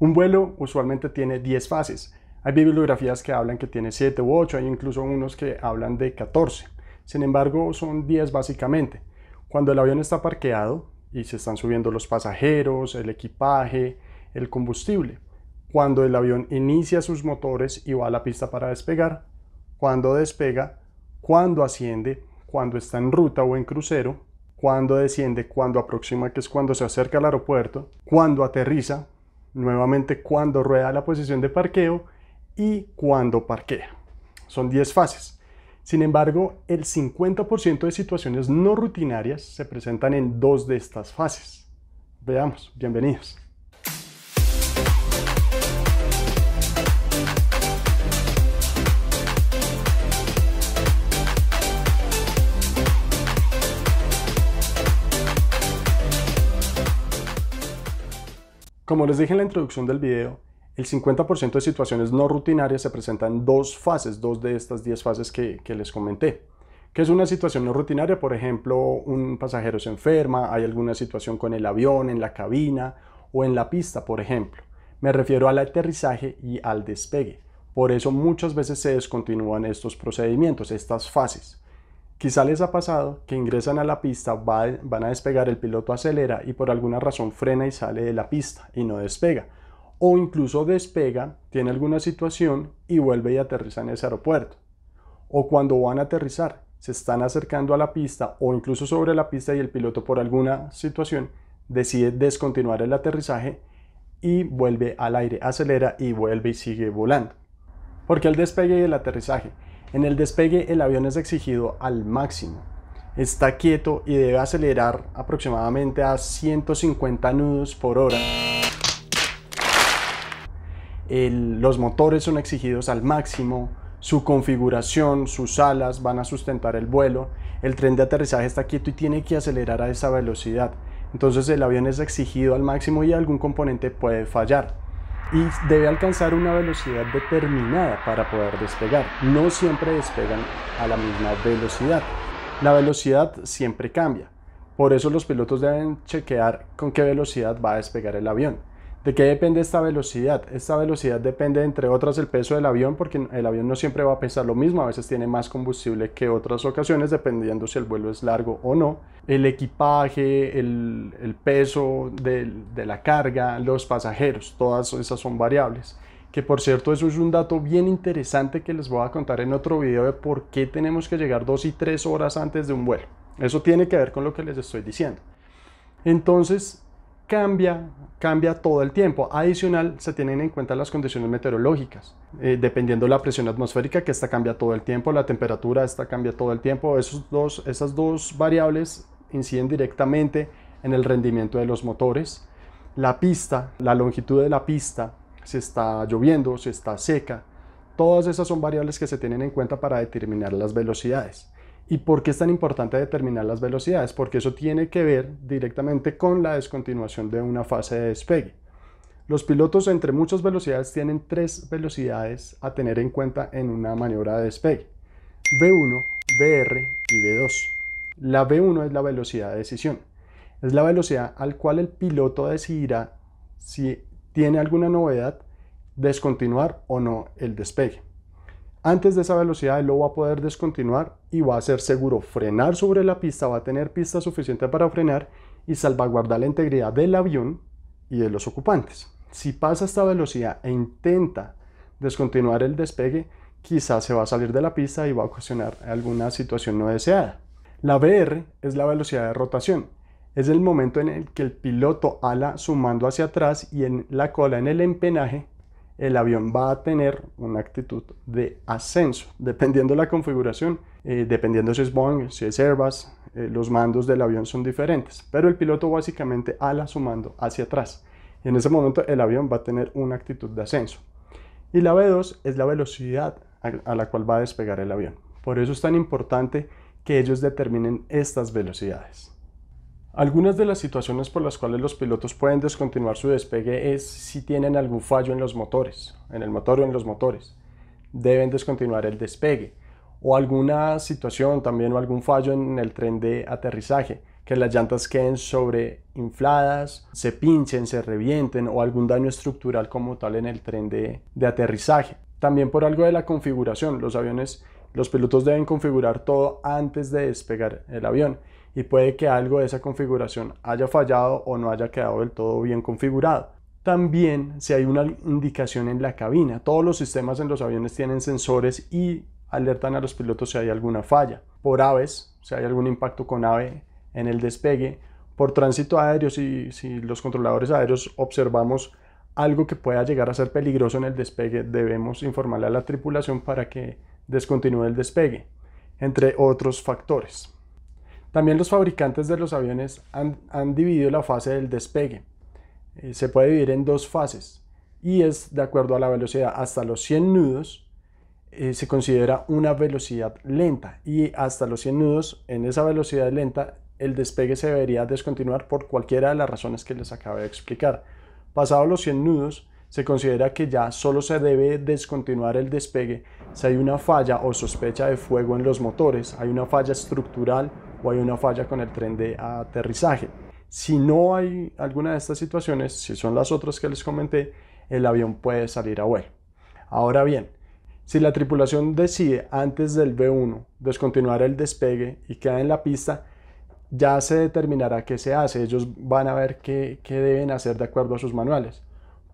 Un vuelo usualmente tiene 10 fases. Hay bibliografías que hablan que tiene 7 u 8, hay incluso unos que hablan de 14. Sin embargo, son 10 básicamente. Cuando el avión está parqueado y se están subiendo los pasajeros, el equipaje, el combustible. Cuando el avión inicia sus motores y va a la pista para despegar. Cuando despega, cuando asciende, cuando está en ruta o en crucero, cuando desciende, cuando aproxima, que es cuando se acerca al aeropuerto, cuando aterriza, nuevamente cuando rueda a la posición de parqueo y cuando parquea. Son 10 fases. Sin embargo, el 50% de situaciones no rutinarias se presentan en 2 de estas fases. Veamos, bienvenidos. Como les dije en la introducción del video, el 50% de situaciones no rutinarias se presentan en 2 fases, 2 de estas 10 fases que les comenté. ¿Qué es una situación no rutinaria? Por ejemplo, un pasajero se enferma, hay alguna situación con el avión, en la cabina o en la pista, por ejemplo. Me refiero al aterrizaje y al despegue. Por eso muchas veces se descontinúan estos procedimientos, estas fases. Quizá les ha pasado que ingresan a la pista, van a despegar, el piloto acelera y por alguna razón frena y sale de la pista y no despega. O incluso despega, tiene alguna situación y vuelve y aterriza en ese aeropuerto. O cuando van a aterrizar, se están acercando a la pista o incluso sobre la pista y el piloto por alguna situación decide descontinuar el aterrizaje y vuelve al aire, acelera y vuelve y sigue volando. ¿Por qué el despegue y el aterrizaje? En el despegue el avión es exigido al máximo. Está quieto y debe acelerar aproximadamente a 150 nudos por hora. Los motores son exigidos al máximo, su configuración, sus alas van a sustentar el vuelo, el tren de aterrizaje está quieto y tiene que acelerar a esa velocidad. Entonces el avión es exigido al máximo y algún componente puede fallar. Y debe alcanzar una velocidad determinada para poder despegar. No siempre despegan a la misma velocidad. La velocidad siempre cambia. Por eso los pilotos deben chequear con qué velocidad va a despegar el avión. ¿De qué depende esta velocidad? Esta velocidad depende, entre otras, del peso del avión, porque el avión no siempre va a pesar lo mismo, a veces tiene más combustible que otras ocasiones, dependiendo si el vuelo es largo o no. El equipaje, el peso de la carga, los pasajeros, todas esas son variables. Que por cierto, eso es un dato bien interesante que les voy a contar en otro video de por qué tenemos que llegar 2 y 3 horas antes de un vuelo. Eso tiene que ver con lo que les estoy diciendo. Entonces, cambia todo el tiempo. Adicional, se tienen en cuenta las condiciones meteorológicas, dependiendo de la presión atmosférica, que esta cambia todo el tiempo, la temperatura, esta cambia todo el tiempo. Esas dos variables inciden directamente en el rendimiento de los motores. La pista, la longitud de la pista, si está lloviendo, si está seca, todas esas son variables que se tienen en cuenta para determinar las velocidades. ¿Y por qué es tan importante determinar las velocidades? Porque eso tiene que ver directamente con la descontinuación de una fase de despegue. Los pilotos, entre muchas velocidades, tienen 3 velocidades a tener en cuenta en una maniobra de despegue: V1, VR y V2. La V1 es la velocidad de decisión. Es la velocidad al cual el piloto decidirá si tiene alguna novedad, descontinuar o no el despegue. Antes de esa velocidad él lo va a poder descontinuar y va a ser seguro frenar sobre la pista, va a tener pista suficiente para frenar y salvaguardar la integridad del avión y de los ocupantes. Si pasa esta velocidad e intenta descontinuar el despegue, quizás se va a salir de la pista y va a ocasionar alguna situación no deseada. La VR es la velocidad de rotación. Es el momento en el que el piloto ala sumando hacia atrás y en la cola, en el empenaje, el avión va a tener una actitud de ascenso, dependiendo de la configuración, dependiendo si es Boeing, si es Airbus, los mandos del avión son diferentes, pero el piloto básicamente ala sumando hacia atrás y en ese momento el avión va a tener una actitud de ascenso. Y la V2 es la velocidad a la cual va a despegar el avión. Por eso es tan importante que ellos determinen estas velocidades. Algunas de las situaciones por las cuales los pilotos pueden descontinuar su despegue es si tienen algún fallo en los motores, en el motor o en los motores. Deben descontinuar el despegue. O alguna situación también o algún fallo en el tren de aterrizaje. que las llantas queden sobreinfladas, se pinchen, se revienten o algún daño estructural como tal en el tren de aterrizaje. También por algo de la configuración, los pilotos deben configurar todo antes de despegar el avión y puede que algo de esa configuración haya fallado o no haya quedado del todo bien configurado. También si hay una indicación en la cabina, todos los sistemas en los aviones tienen sensores y alertan a los pilotos si hay alguna falla. Por aves, si hay algún impacto con ave en el despegue, por tránsito aéreo, si los controladores aéreos observamos algo que pueda llegar a ser peligroso en el despegue, debemos informarle a la tripulación para que descontinúe el despegue, entre otros factores. También los fabricantes de los aviones han dividido la fase del despegue. Se puede dividir en dos fases y es de acuerdo a la velocidad. Hasta los 100 nudos se considera una velocidad lenta y hasta los 100 nudos en esa velocidad lenta el despegue se debería descontinuar por cualquiera de las razones que les acabo de explicar. Pasados los 100 nudos se considera que ya solo se debe descontinuar el despegue si hay una falla o sospecha de fuego en los motores, hay una falla estructural o hay una falla con el tren de aterrizaje. Si no hay alguna de estas situaciones, si son las otras que les comenté, el avión puede salir a vuelo. Ahora bien, si la tripulación decide antes del V1 descontinuar el despegue y queda en la pista, ya se determinará qué se hace. Ellos van a ver qué deben hacer de acuerdo a sus manuales.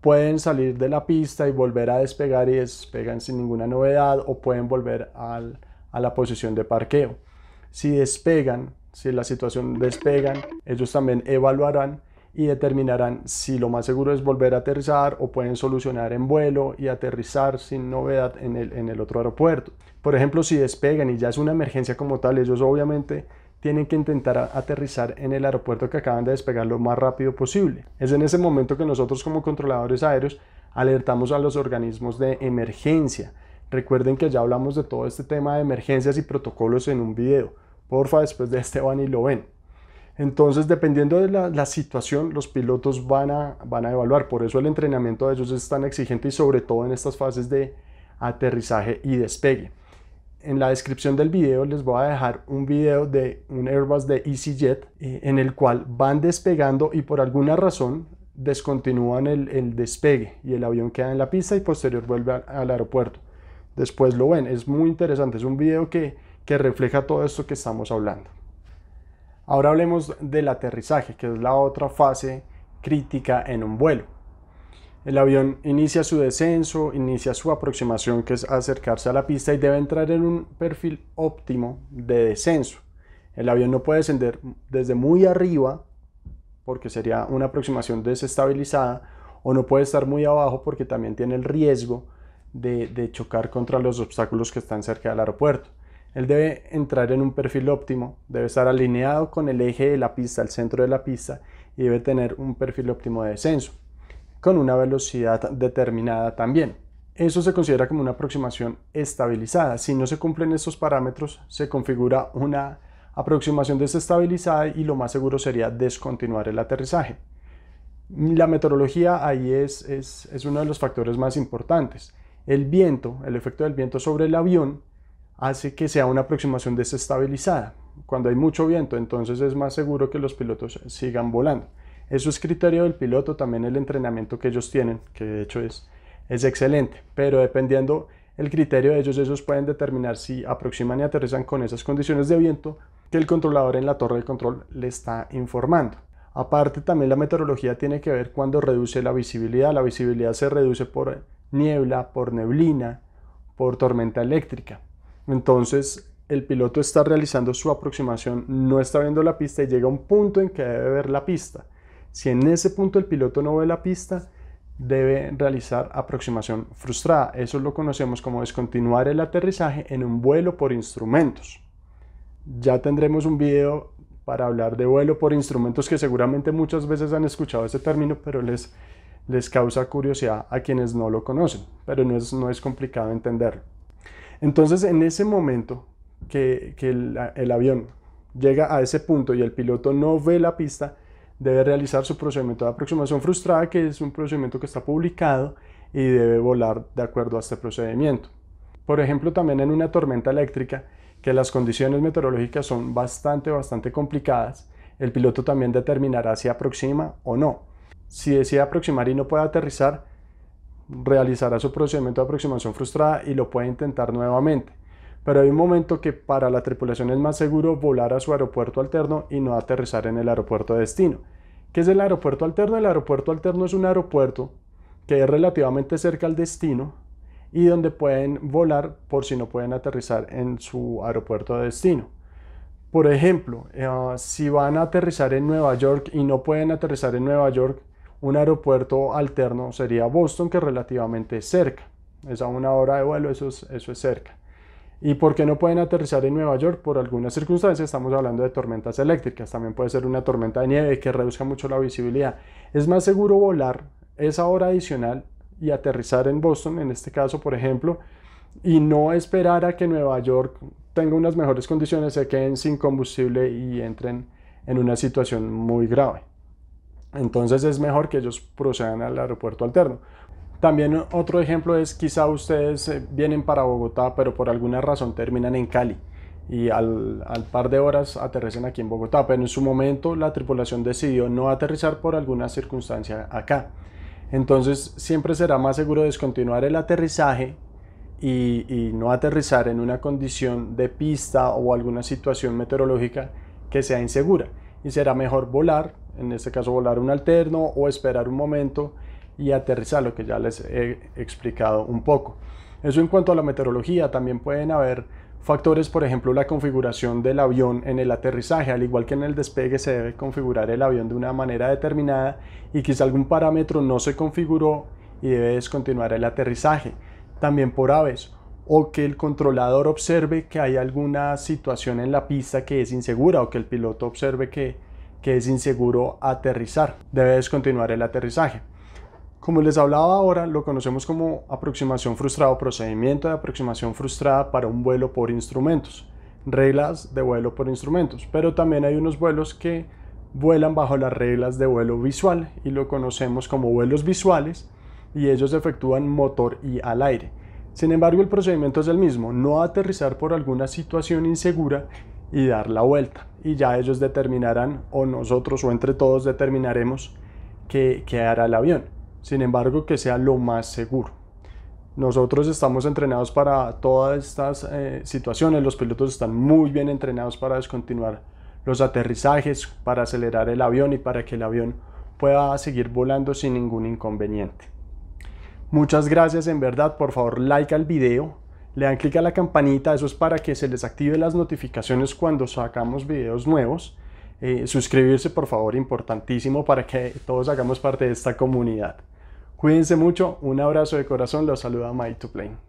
Pueden salir de la pista y volver a despegar y despegan sin ninguna novedad, o pueden volver a la posición de parqueo. Si despegan, si la situación despegan, ellos también evaluarán y determinarán si lo más seguro es volver a aterrizar o pueden solucionar en vuelo y aterrizar sin novedad en el otro aeropuerto. Por ejemplo, si despegan y ya es una emergencia como tal, ellos obviamente tienen que intentar aterrizar en el aeropuerto que acaban de despegar lo más rápido posible. Es en ese momento que nosotros como controladores aéreos alertamos a los organismos de emergencia. Recuerden que ya hablamos de todo este tema de emergencias y protocolos en un video. Porfa, después de este van y lo ven. Entonces, dependiendo de la situación, los pilotos van a evaluar. Por eso el entrenamiento de ellos es tan exigente y sobre todo en estas fases de aterrizaje y despegue. En la descripción del video les voy a dejar un video de un Airbus de EasyJet en el cual van despegando y por alguna razón descontinúan el despegue y el avión queda en la pista y posterior vuelve al aeropuerto. Después lo ven, es muy interesante, es un video que refleja todo esto que estamos hablando. Ahora hablemos del aterrizaje, que es la otra fase crítica en un vuelo. El avión inicia su descenso, inicia su aproximación, que es acercarse a la pista, y debe entrar en un perfil óptimo de descenso. El avión no puede descender desde muy arriba, porque sería una aproximación desestabilizada, o no puede estar muy abajo porque también tiene el riesgo de chocar contra los obstáculos que están cerca del aeropuerto. Él debe entrar en un perfil óptimo, debe estar alineado con el eje de la pista, el centro de la pista, y debe tener un perfil óptimo de descenso, con una velocidad determinada también. Eso se considera como una aproximación estabilizada. Si no se cumplen estos parámetros, se configura una aproximación desestabilizada y lo más seguro sería descontinuar el aterrizaje. La meteorología ahí es uno de los factores más importantes. El viento, el efecto del viento sobre el avión, hace que sea una aproximación desestabilizada. Cuando hay mucho viento, entonces es más seguro que los pilotos sigan volando. Eso es criterio del piloto, también el entrenamiento que ellos tienen, que de hecho es excelente, pero dependiendo el criterio de ellos pueden determinar si aproximan y aterrizan con esas condiciones de viento que el controlador en la torre de control le está informando. Aparte, también la meteorología tiene que ver cuando reduce la visibilidad. La visibilidad se reduce por niebla, por neblina, por tormenta eléctrica. Entonces el piloto está realizando su aproximación, no está viendo la pista y llega a un punto en que debe ver la pista. Si en ese punto el piloto no ve la pista, debe realizar aproximación frustrada. Eso lo conocemos como descontinuar el aterrizaje en un vuelo por instrumentos. Ya tendremos un video para hablar de vuelo por instrumentos, que seguramente muchas veces han escuchado ese término, pero les causa curiosidad a quienes no lo conocen, pero no es complicado entenderlo. Entonces, en ese momento que el avión llega a ese punto y el piloto no ve la pista, debe realizar su procedimiento de aproximación frustrada, que es un procedimiento que está publicado, y debe volar de acuerdo a este procedimiento. Por ejemplo, también en una tormenta eléctrica, que las condiciones meteorológicas son bastante complicadas, El piloto también determinará si aproxima o no. Si decide aproximar y no puede aterrizar, realizará su procedimiento de aproximación frustrada y lo puede intentar nuevamente. Pero hay un momento que para la tripulación es más seguro volar a su aeropuerto alterno y no aterrizar en el aeropuerto de destino. ¿Qué es el aeropuerto alterno? El aeropuerto alterno es un aeropuerto que es relativamente cerca al destino y donde pueden volar por si no pueden aterrizar en su aeropuerto de destino. Por ejemplo, si van a aterrizar en Nueva York y no pueden aterrizar en Nueva York, un aeropuerto alterno sería Boston, que es relativamente cerca. Es a 1 hora de vuelo, eso es cerca. ¿Y por qué no pueden aterrizar en Nueva York? Por algunas circunstancias, estamos hablando de tormentas eléctricas, también puede ser una tormenta de nieve que reduzca mucho la visibilidad. Es más seguro volar esa hora adicional y aterrizar en Boston, en este caso, por ejemplo, y no esperar a que Nueva York tenga unas mejores condiciones, se queden sin combustible y entren en una situación muy grave. Entonces es mejor que ellos procedan al aeropuerto alterno. También otro ejemplo es quizá ustedes vienen para Bogotá, pero por alguna razón terminan en Cali y al par de horas aterrizan aquí en Bogotá, pero en su momento la tripulación decidió no aterrizar por alguna circunstancia acá. Entonces siempre será más seguro descontinuar el aterrizaje y no aterrizar en una condición de pista o alguna situación meteorológica que sea insegura. Y será mejor volar, en este caso volar un alterno o esperar un momento y aterrizar, lo que ya les he explicado un poco. Eso en cuanto a la meteorología. También pueden haber factores, por ejemplo, la configuración del avión en el aterrizaje. Al igual que en el despegue, se debe configurar el avión de una manera determinada y quizá algún parámetro no se configuró y debe descontinuar el aterrizaje. También por aves, o que el controlador observe que hay alguna situación en la pista que es insegura, o que el piloto observe que es inseguro aterrizar. Debe descontinuar el aterrizaje. Como les hablaba ahora, lo conocemos como aproximación frustrada o procedimiento de aproximación frustrada para un vuelo por instrumentos, reglas de vuelo por instrumentos, pero también hay unos vuelos que vuelan bajo las reglas de vuelo visual y lo conocemos como vuelos visuales, y ellos efectúan motor y al aire. Sin embargo, el procedimiento es el mismo: no aterrizar por alguna situación insegura y dar la vuelta, y ya ellos determinarán, o nosotros o entre todos determinaremos qué hará el avión. Sin embargo, que sea lo más seguro. Nosotros estamos entrenados para todas estas situaciones. Los pilotos están muy bien entrenados para descontinuar los aterrizajes, para acelerar el avión y para que el avión pueda seguir volando sin ningún inconveniente. Muchas gracias, en verdad. Por favor, like al video, le dan clic a la campanita, eso es para que se les active las notificaciones cuando sacamos videos nuevos. Suscribirse, por favor, importantísimo para que todos hagamos parte de esta comunidad. Cuídense mucho, un abrazo de corazón, los saluda My2Plane.